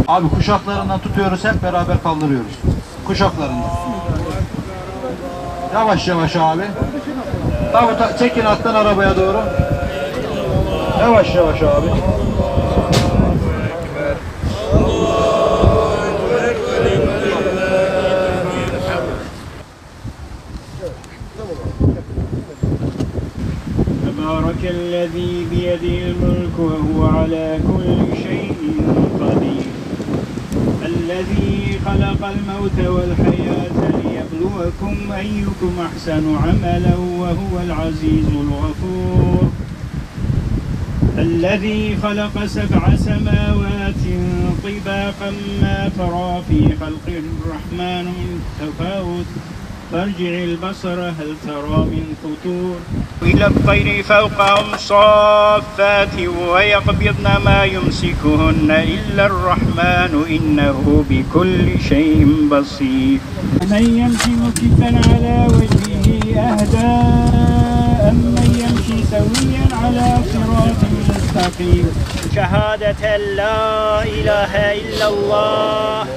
Abi kuşaklarından tutuyoruz, hep beraber kaldırıyoruz. Kuşaklarından. Yavaş yavaş abi. Davut çekin attan arabaya doğru. Yavaş yavaş abi. تبارك الذي بيده الملك وهو على كل شيء قدير الذي خلق الموت والحياة ليبلوكم أيكم أحسن عملا وهو العزيز الغفور الذي خلق 7 سماوات طباقا ما ترى في خلق الرحمن من تفاوت فارجع البصر هل ترى من فطور إلى الطير فوقهم صافات ويقبضن ما يمسكهن إلا الرحمن إنه بكل شيء بصير من يمشي مكبا على وجهه أهدى أمن يمشي سويا على صراط مستقيم شهادة لا إله إلا الله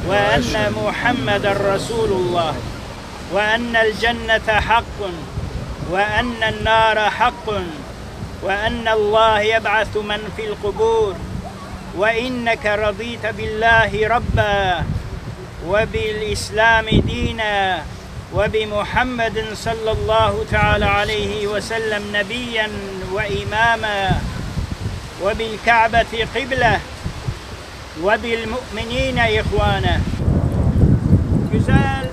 وأن محمد رسول الله وأن الجنة حق وأن النار حق وأن الله يبعث من في القبور وإنك رضيت بالله ربا وبالإسلام دينا وبمحمد صلى الله تعالى عليه وسلم نبيا وإماما وبالكعبة قبلة وبالمؤمنين إخوانا. Güzel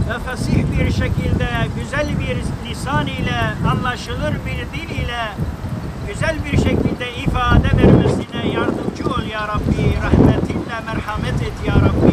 ve fasih bir şekilde, güzel bir lisan ile, anlaşılır bir dil ile, güzel bir şekilde ifade vermesine yardımcı ol ya Rabbi. Rahmetinle merhamet et ya Rabbi.